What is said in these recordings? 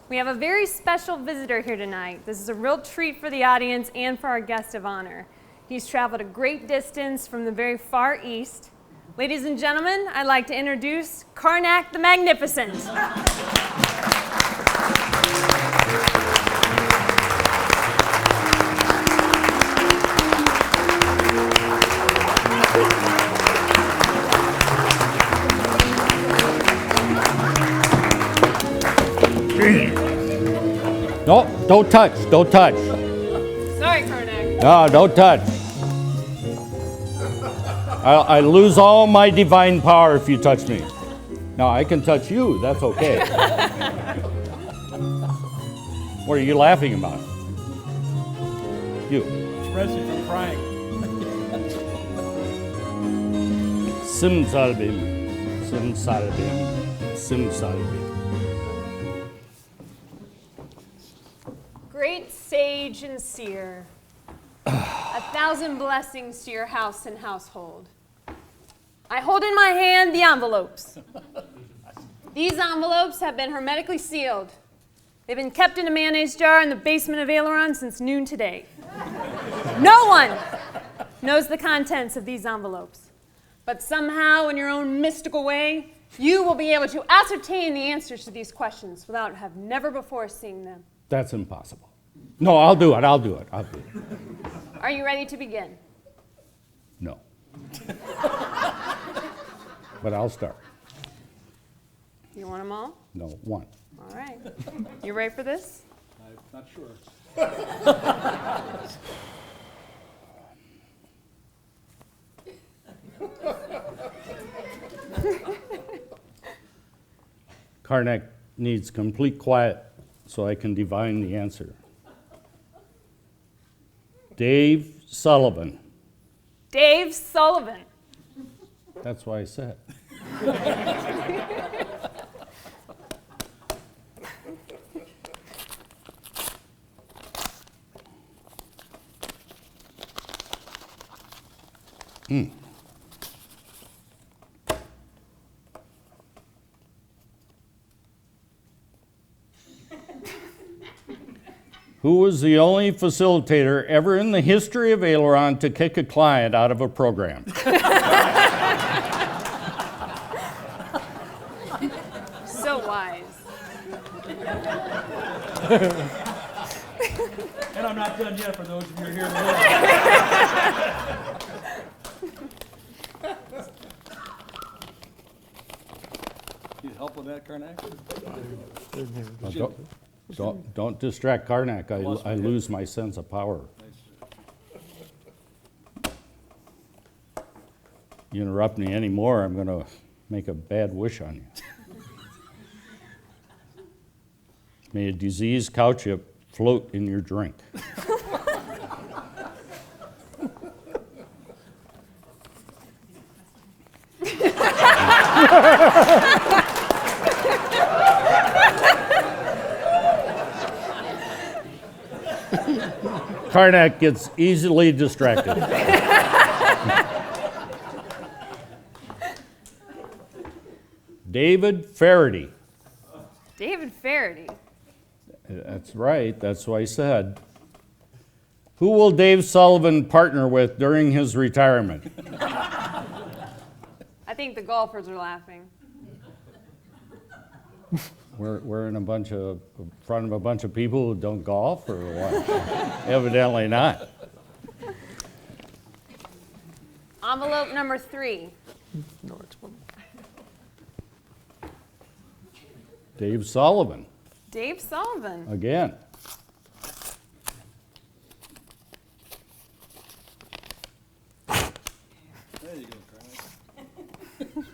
We have a very special visitor here tonight. This is a real treat for the audience and for our guest of honor. He's traveled a great distance from the very far east. Ladies and gentlemen, I'd like to introduce Carnac the Magnificent. No, don't touch, don't touch. Sorry, Carnac. No, don't touch. I lose all my divine power if you touch me. Now, I can touch you, that's okay. What are you laughing about? You. Expressing from crying. Simsalabim, simsalabim, simsalabim. Great sage and seer, 1,000 blessings to your house and household. I hold in my hand the envelopes. These envelopes have been hermetically sealed. They've been kept in a mayonnaise jar in the basement of Aileron since noon today. No one knows the contents of these envelopes, but somehow, in your own mystical way, you will be able to ascertain the answers to these questions without have never before seeing them. That's impossible. No, I'll do it. Are you ready to begin? No. But I'll start. You want them all? No, one. All right. You ready for this? I'm not sure. Carnac needs complete quiet so I can divine the answer. Dave Sullivan. Dave Sullivan. That's why I said. Who was the only facilitator ever in the history of Aileron to kick a client out of a program? So wise. And I'm not done yet for those of you who are here to Need help with that, Carnac? Don't distract Carnac. I lose my sense of power. You interrupt me anymore, I'm going to make a bad wish on you. May a diseased cow chip float in your drink. Carnac gets easily distracted. David Faraday. David Faraday. That's right, that's what I said. Who will Dave Sullivan partner with during his retirement? I think the golfers are laughing. We're in front of a bunch of people who don't golf, or what? Evidently not. Envelope number 3. No, it's one. Dave Sullivan, Dave Sullivan. again. There you go, Carnac.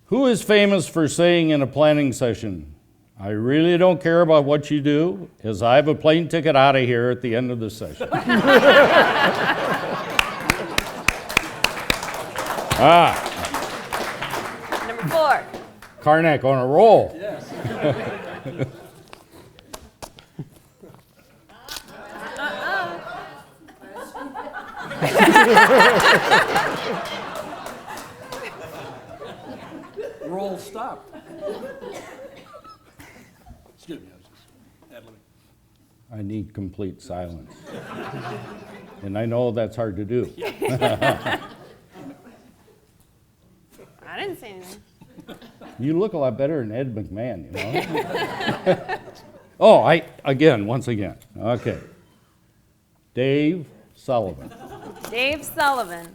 Who is famous for saying in a planning session, "I really don't care about what you do, as I have a plane ticket out of here at the end of the session"? Number 4. Carnac on a roll. Yes. Roll stop. Excuse me, I was just ad-libbing. I need complete silence. And I know that's hard to do. I didn't say anything. You look a lot better than Ed McMahon, you know? Oh, once again. Okay. Dave Sullivan. Dave Sullivan.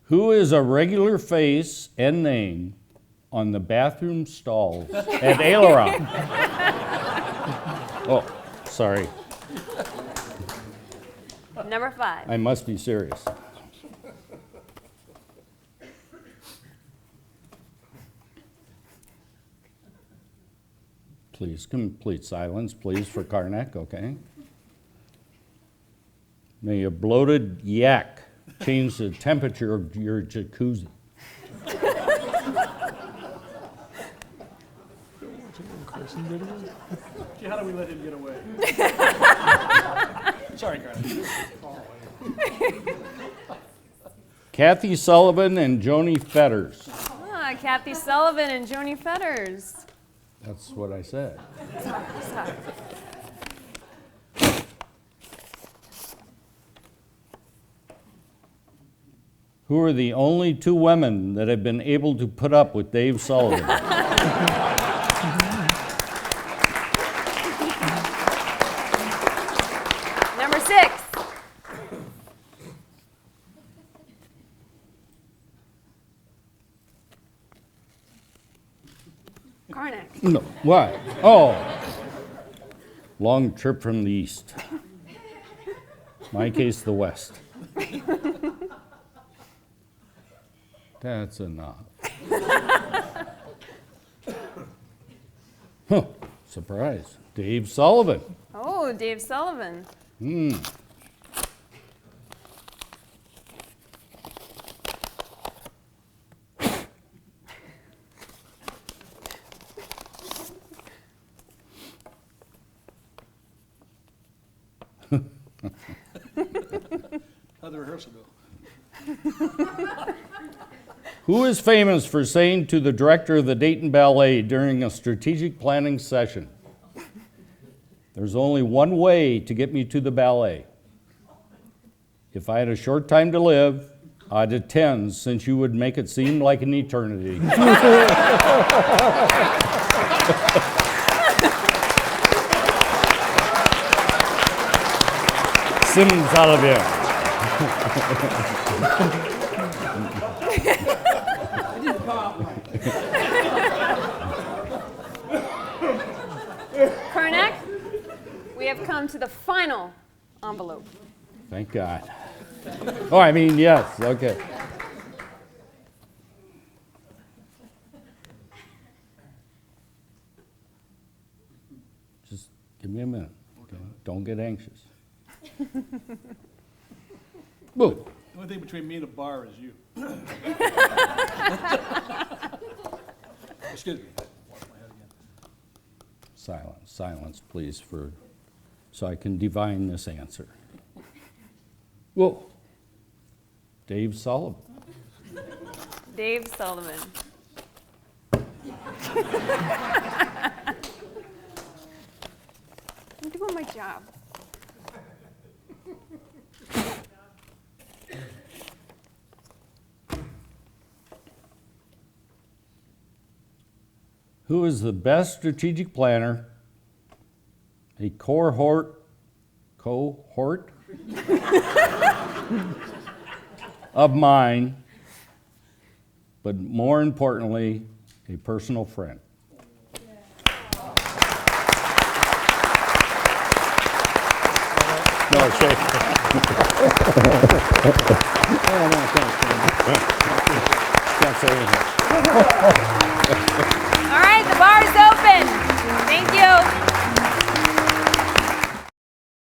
Who is a regular face and name on the bathroom stalls at Aileron? Oh, sorry. Number 5. I must be serious. Please, complete silence, please, for Carnac, okay? May a bloated yak change the temperature of your jacuzzi. Gee, how do we let him get away? Sorry, Carnac. Kathy Sullivan and Joni Fetters. Ah, Kathy Sullivan and Joni Fetters. That's what I said. Sorry. Who are the only 2 women that have been able to put up with Dave Sullivan? Number 6. Carnac. No, what? Oh, long trip from the east. My case, the west. That's enough. Huh, surprise. Dave Sullivan. Oh, Dave Sullivan. How'd the rehearsal go? Who is famous for saying to the director of the Dayton Ballet during a strategic planning session, "There's only one way to get me to the ballet. If I had a short time to live, I'd attend, since you would make it seem like an eternity." Sullivan. Carnac, we have come to the final envelope. Thank God. Oh, I mean, yes, okay. Just give me a minute, okay? Don't get anxious. Boo. The only thing between me and a bar is you. Excuse me. Wash my head again. Silence, please, so I can divine this answer. Whoa. Dave Sullivan. Dave Sullivan. I'm doing my job. Who is the best strategic planner, a cohort of mine, but more importantly, a personal friend? No, shake. Can't say anything. All right, the bar is open. Thank you.